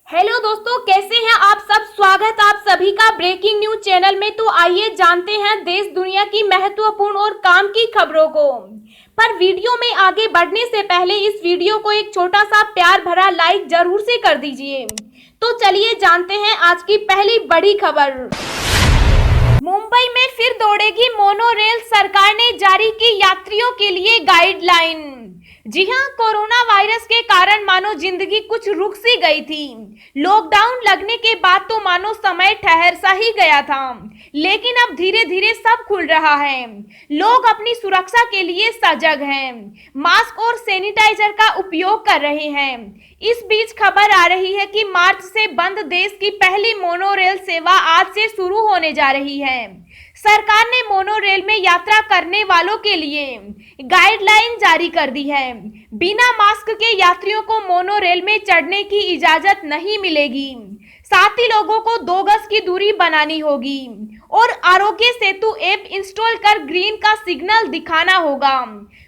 Hello दोस्तों, कैसे हैं आप सब। स्वागत आप सभी का ब्रेकिंग न्यूज चैनल में। तो आइए जानते हैं देश दुनिया की महत्वपूर्ण और काम की खबरों को। पर वीडियो में आगे बढ़ने से पहले इस वीडियो को एक छोटा सा प्यार भरा लाइक जरूर से कर दीजिए। तो चलिए जानते हैं आज की पहली बड़ी खबर। मुंबई में फिर दौड़ेगी मोनो रेल, सरकार ने जारी की यात्रियों के लिए गाइडलाइन। जी हां, कोरोना वायरस के कारण मानो जिंदगी कुछ रुक सी गई थी। लॉकडाउन लगने के बाद तो मानो समय ठहर सा ही गया था, लेकिन अब धीरे धीरे सब खुल रहा है। लोग अपनी सुरक्षा के लिए सजग हैं, मास्क और सैनिटाइजर का उपयोग कर रहे हैं। इस बीच खबर आ रही है कि मार्च से बंद देश की पहली मोनो रेल सेवा आज से शुरू होने जा रही है। सरकार ने मोनो रेल में यात्रा करने वालों के लिए गाइडलाइन जारी कर दी है। बिना मास्क के यात्रियों को मोनो रेल में चढ़ने की इजाजत नहीं मिलेगी। साथ ही लोगों को 2 गज की दूरी बनानी होगी और आरोग्य सेतु ऐप इंस्टॉल कर ग्रीन का सिग्नल दिखाना होगा।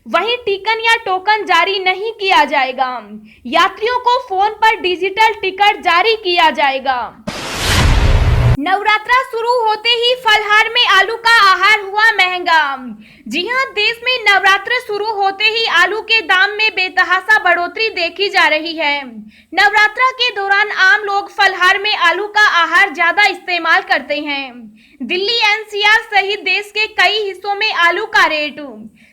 वहीं टिकट या टोकन जारी नहीं किया जाएगा। यात्रियों को फोन पर डिजिटल टिकट जारी किया जाएगा। नवरात्रा शुरू होते ही फलहार में आलू का आहार हुआ महंगा। जी हां, देश में नवरात्र शुरू होते ही आलू के दाम में बेतहाशा बढ़ोतरी देखी जा रही है। नवरात्रा के दौरान आम लोग फलहार में आलू का आहार ज्यादा इस्तेमाल करते हैं। दिल्ली एनसीआर सहित देश के कई हिस्सों में आलू का रेट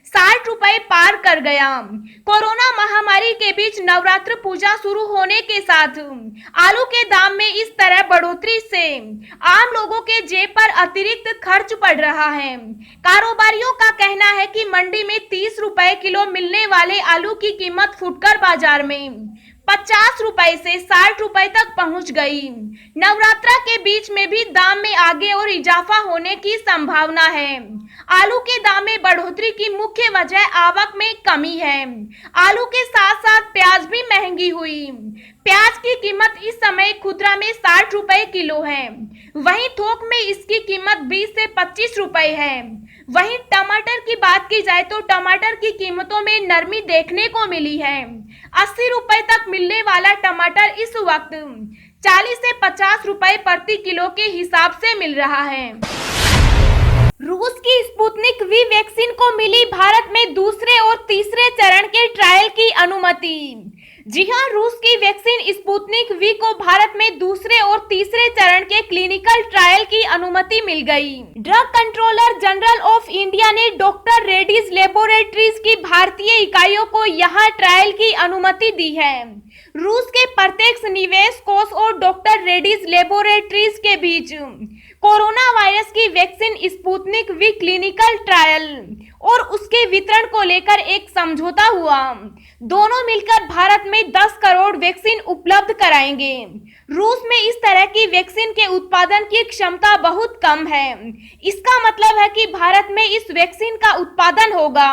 60 रुपए पार कर गया। कोरोना महामारी के बीच नवरात्र पूजा शुरू होने के साथ आलू के दाम में इस तरह बढ़ोतरी से आम लोगों के जेब पर अतिरिक्त खर्च पड़ रहा है। कारोबारियों का कहना है कि मंडी में 30 रुपए किलो मिलने वाले आलू की कीमत फुटकर बाजार में 50 रुपए से 60 रुपए तक पहुंच गई। नवरात्रा के बीच में भी दाम में आगे और इजाफा होने की संभावना है। आलू के दाम में बढ़ोतरी की मुख्य वजह आवक में कमी है। आलू के साथ साथ प्याज भी महंगी हुई। प्याज की कीमत इस समय खुदरा में 60 रुपए किलो है, वहीं थोक में इसकी कीमत 20 से 25 रुपए है। वहीं टमाटर की बात की जाए तो टमाटर की कीमतों में नरमी देखने को मिली है। 80 रुपए तक मिलने वाला टमाटर इस वक्त 40 से 50 रुपए प्रति किलो के हिसाब से मिल रहा है। रूस की स्पुतनिक वी वैक्सीन को मिली भारत में दूसरे और तीसरे चरण के ट्रायल की अनुमति। जी हां, रूस की वैक्सीन स्पुतनिक वी को भारत में दूसरे और तीसरे चरण के क्लिनिकल ट्रायल की अनुमति मिल गई। Drug controller general of India ने डॉक्टर रेड्डीज लेबोरेटरीज की भारतीय इकाइयों को यहां ट्रायल की अनुमति दी है। रूस के प्रत्यक्ष निवेश कोष और डॉक्टर रेड्डीज लेबोरेटरीज के बीच कोरोना वायरस की vaccine Sputnik V clinical trial और उसके वितरण को लेकर एक समझौता हुआ। दोनों मिलकर भारत में 10 करोड़ वैक्सीन उपलब्ध कराएंगे। रूस में इस तरह की वैक्सीन के उत्पादन की क्षमता बहुत कम है। इसका मतलब है कि भारत में इस वैक्सीन का उत्पादन होगा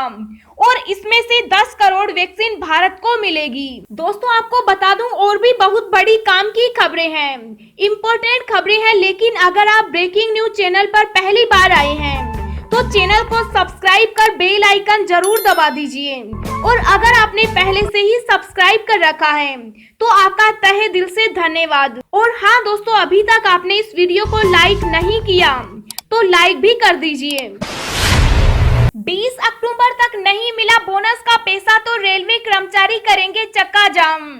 और इसमें से 10 करोड़ वैक्सीन भारत को मिलेगी। दोस्तों, आपको बता दूं और भी बहुत बड़ी काम की खबरें हैं, इम्पोर्टेंट खबरें हैं। लेकिन अगर आप ब्रेकिंग न्यूज चैनल पर पहली बार आए हैं तो चैनल को सब्सक्राइब कर बेल आइकन जरूर दबा दीजिए। और अगर आपने पहले से ही सब्सक्राइब कर रखा है तो आपका तहे दिल से धन्यवाद। और हाँ दोस्तों, अभी तक आपने इस वीडियो को लाइक नहीं किया तो लाइक भी कर दीजिए। 20 अक्टूबर तक नहीं मिला बोनस का पैसा तो रेलवे कर्मचारी करेंगे चक्का जाम।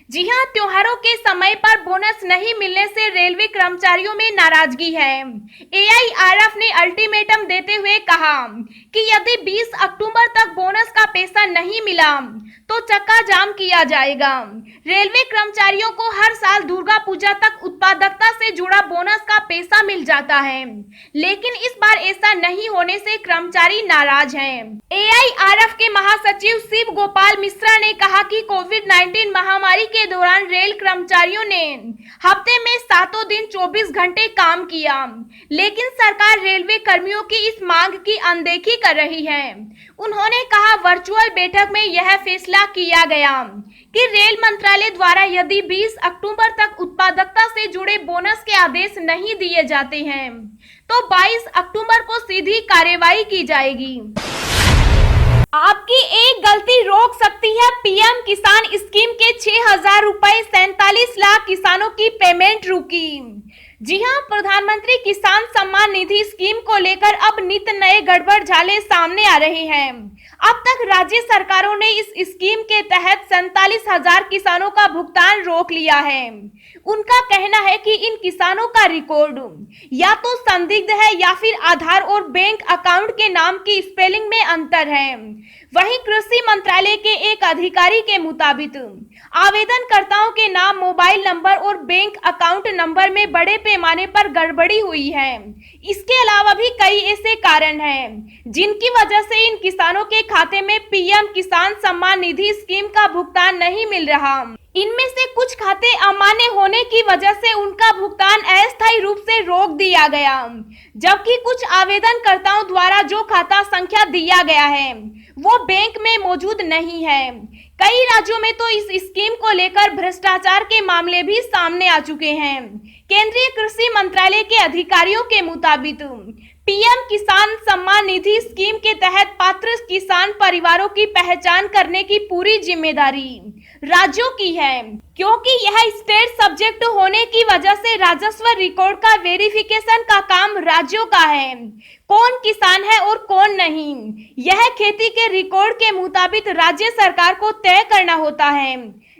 जी हां, त्योहारों के समय पर बोनस नहीं मिलने से रेलवे कर्मचारियों में नाराजगी है। एआईआरएफ ने अल्टीमेटम देते हुए कहा कि यदि 20 अक्टूबर तक बोनस का पैसा नहीं मिला तो चक्का जाम किया जाएगा। रेलवे कर्मचारियों को हर साल दुर्गा पूजा तक उत्पादकता से जुड़ा बोनस का पैसा मिल जाता है, लेकिन इस बार ऐसा नहीं होने से कर्मचारी नाराज हैं। एआईआरएफ के महासचिव शिव गोपाल मिश्रा ने कहा कि कोविड-19 महामारी के दौरान रेल कर्मचारियों ने हफ्ते में 7 दिन 24 घंटे काम किया, लेकिन सरकार रेलवे कर्मियों की इस मांग की अनदेखी कर रही है। उन्होंने कहा, वर्चुअल बैठक में यह फैसला किया गया कि रेल मंत्रालय द्वारा यदि 20 अक्टूबर तक उत्पादकता से जुड़े बोनस के आदेश नहीं दिए जाते हैं तो 22 अक्टूबर को सीधी कार्रवाई की जाएगी। आपकी एक गलती रोक सकती है पीएम किसान स्कीम के 6,000 रुपए। 47 लाख किसानों की पेमेंट रुकी। जी हां, प्रधानमंत्री किसान सम्मान निधि स्कीम को लेकर अब नित नए गड़बड़ झाले सामने आ रहे हैं। अब तक राज्य सरकारों ने इस स्कीम के तहत 47,000 किसानों का भुगतान रोक लिया है। उनका कहना है कि इन किसानों का रिकॉर्ड या तो संदिग्ध है या फिर आधार और बैंक अकाउंट के नाम की स्पेलिंग में अंतर है। वहीं कृषि मंत्रालय के एक अधिकारी के मुताबिक आवेदनकर्ताओं के नाम, मोबाइल नंबर और बैंक अकाउंट नंबर में बड़े पैमाने पर गड़बड़ी हुई है। इसके अलावा भी कई ऐसे कारण हैं जिनकी वजह से इन किसानों के खाते में पीएम किसान सम्मान निधि स्कीम का भुगतान नहीं मिल रहा। इनमें से कुछ खाते अमान्य होने की वजह से उनका भुगतान अस्थायी रूप से रोक दिया गया, जबकि कुछ आवेदनकर्ताओं द्वारा जो खाता संख्या दिया गया है वो बैंक में मौजूद नहीं है। कई राज्यों में तो इस स्कीम को लेकर भ्रष्टाचार के मामले भी सामने आ चुके हैं। केंद्रीय कृषि मंत्रालय के अधिकारियों के मुताबिक पीएम किसान सम्मान निधि स्कीम के तहत पात्र किसान परिवारों की पहचान करने की पूरी जिम्मेदारी राज्यों की है, क्योंकि यह स्टेट सब्जेक्ट होने की वजह से राजस्व रिकॉर्ड का वेरिफिकेशन का काम राज्यों का है। कौन किसान है और कौन नहीं, यह खेती के रिकॉर्ड के मुताबिक राज्य सरकार को तय करना होता है।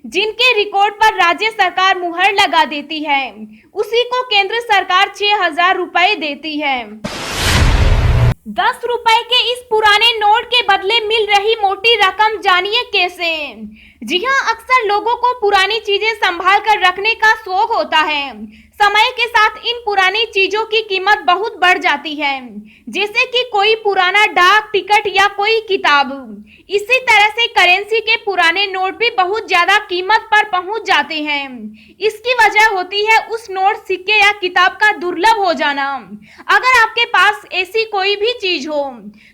जिनके रिकॉर्ड पर राज्य सरकार मुहर लगा देती है उसी को केंद्र सरकार 6,000 रुपए देती है। 10 रुपए के इस पुराने नोट के बदले मिल रही मोटी रकम, जानिए कैसे। जी हां, अक्सर लोगों को पुरानी चीजें संभाल कर रखने का शौक होता है। समय के साथ इन पुरानी चीजों की कीमत बहुत बढ़ जाती है, जैसे कि कोई पुराना डाक टिकट या कोई किताब। इसी तरह से करेंसी के पुराने नोट भी बहुत ज्यादा कीमत पर पहुंच जाते हैं। इसकी वजह होती है उस नोट, सिक्के या किताब का दुर्लभ हो जाना। अगर आपके पास ऐसी कोई भी चीज हो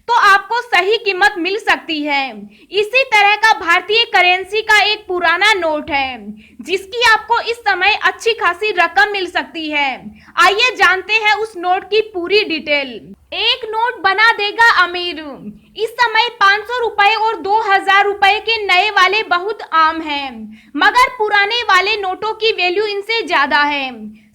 तो आपको सही कीमत मिल सकती है। इसी तरह का भारतीय करेंसी का एक पुराना नोट है जिसकी आपको इस समय अच्छी खासी रकम मिल सकती है। आइए जानते हैं उस नोट की पूरी डिटेल। एक नोट बना देगा अमीर। इस समय 500 रुपए और 2,000 रुपए के नए वाले बहुत आम हैं, मगर पुराने वाले नोटों की वैल्यू इनसे ज्यादा है।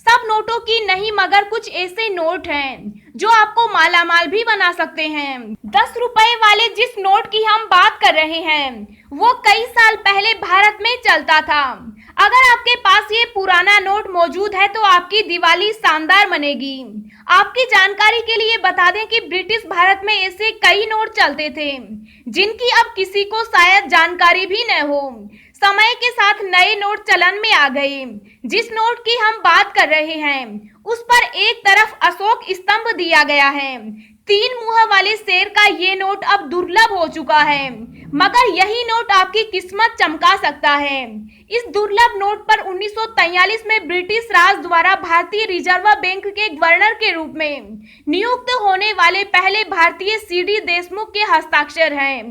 सब नोटों की नहीं, मगर कुछ ऐसे नोट हैं जो आपको मालामाल भी बना सकते हैं। 10 रुपए वाले जिस नोट की हम बात कर रहे हैं वो कई साल पहले भारत में चलता था। अगर आपके पास ये पुराना नोट मौजूद है तो आपकी दिवाली शानदार बनेगी। आपकी जानकारी के लिए बता दें कि ब्रिटिश भारत में ऐसे कई नोट चलते थे जिनकी अब किसी को शायद जानकारी भी न हो। समय के साथ नए नोट चलन में आ गए। जिस नोट की हम बात कर रहे हैं उस पर एक तरफ अशोक स्तंभ दिया गया है। 3 मुंह वाले शेर का ये नोट अब दुर्लभ हो चुका है, मगर यही नोट आपकी किस्मत चमका सकता है। इस दुर्लभ नोट पर 1943 में ब्रिटिश राज द्वारा भारतीय रिजर्व बैंक के गवर्नर के रूप में नियुक्त होने वाले पहले भारतीय सीडी देशमुख के हस्ताक्षर हैं।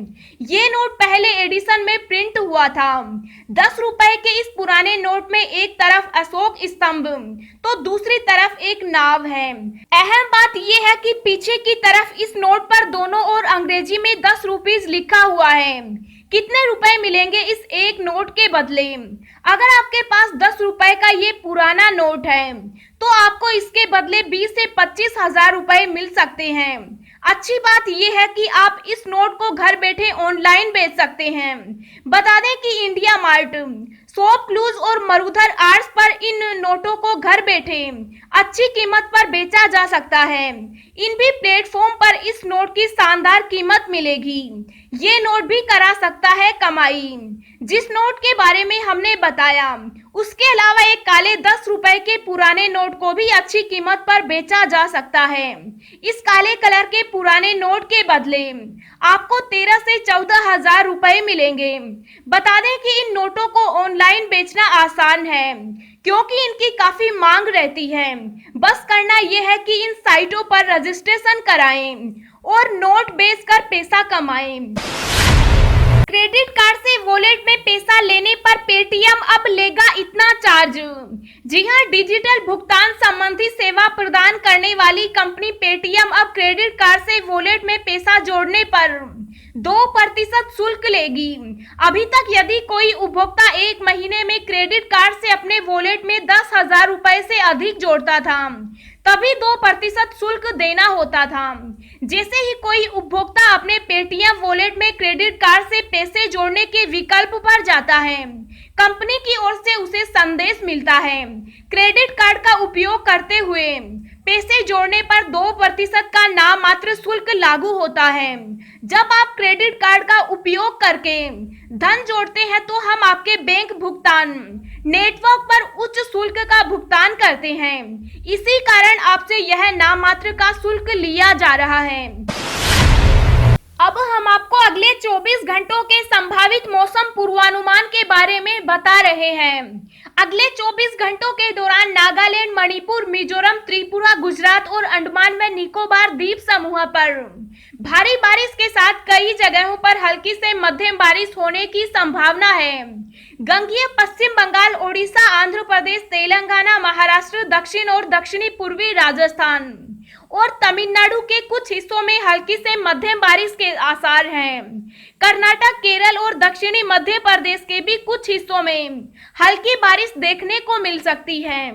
ये नोट पहले एडिशन में प्रिंट हुआ था। 10 रुपए के इस पुराने नोट में एक तरफ अशोक स्तंभ तो दूसरी तरफ एक नाव है। अहम बात यह है कि पीछे की तरफ इस नोट पर दोनों ओर अंग्रेजी में 10 रुपीस लिखा हुआ है। कितने रुपए मिलेंगे इस एक नोट के बदले? अगर आपके पास 10 रुपए का ये पुराना नोट है तो आपको इसके बदले 20 से 25,000 रुपए मिल सकते हैं। अच्छी बात यह है कि आप इस नोट को घर बैठे ऑनलाइन बेच सकते हैं। बता दें कि इंडिया मार्ट, शॉप क्लूज और मरुधर आर्ट्स पर इन नोटों को घर बैठे अच्छी कीमत पर बेचा जा सकता है। इन भी प्लेटफॉर्म पर इस नोट की शानदार कीमत मिलेगी। ये नोट भी करा सकता है कमाई। जिस नोट के बारे में हमने बताया उसके अलावा एक काले 10 रुपए के पुराने नोट को भी अच्छी कीमत पर बेचा जा सकता है। इस काले कलर के पुराने नोट के बदले आपको 13 से 14,000 रुपए मिलेंगे। बता दें कि इन नोटों को ऑनलाइन बेचना आसान है क्योंकि इनकी काफी मांग रहती है। बस करना यह है कि इन साइटों पर रजिस्ट्रेशन कराएं और नोट बेचकर पैसा कमाएं। क्रेडिट कार्ड से वॉलेट में पैसा लेने पर पेटीएम अब लेगा इतना चार्ज। जी हां, डिजिटल भुगतान संबंधी सेवा प्रदान करने वाली कंपनी पेटीएम अब क्रेडिट कार्ड से वॉलेट में पैसा जोड़ने पर 2% शुल्क लेगी। अभी तक यदि कोई उपभोक्ता एक महीने में क्रेडिट कार्ड से अपने वॉलेट में 10,000 रुपए से अधिक जोड़ता था तभी 2% शुल्क देना होता था। जैसे ही कोई उपभोक्ता अपने पेटीएम वॉलेट में क्रेडिट कार्ड से पैसे जोड़ने के विकल्प पर जाता है, कंपनी की ओर से उसे संदेश मिलता है क्रेडिट कार्ड का उपयोग करते हुए पैसे जोड़ने पर 2% का नाममात्र शुल्क लागू होता है। जब आप क्रेडिट कार्ड का उपयोग करके धन जोड़ते हैं तो हम आपके बैंक भुगतान नेटवर्क पर उच्च शुल्क का भुगतान करते हैं। इसी कारण आपसे यह नाममात्र का शुल्क लिया जा रहा है। अब हम आपको अगले 24 घंटों के संभावित मौसम पूर्वानुमान के बारे में बता रहे हैं। अगले 24 घंटों के दौरान नागालैंड, मणिपुर, मिजोरम, त्रिपुरा, गुजरात और अंडमान व निकोबार द्वीप समूह पर भारी बारिश के साथ कई जगहों पर हल्की से मध्यम बारिश होने की संभावना है। गंगीय पश्चिम बंगाल, ओडिशा, आंध्र प्रदेश, तेलंगाना, महाराष्ट्र, दक्षिण और दक्षिणी पूर्वी राजस्थान और तमिलनाडु के कुछ हिस्सों में हल्की से मध्यम बारिश के आसार हैं। कर्नाटक, केरल और दक्षिणी मध्य प्रदेश के भी कुछ हिस्सों में हल्की बारिश देखने को मिल सकती है।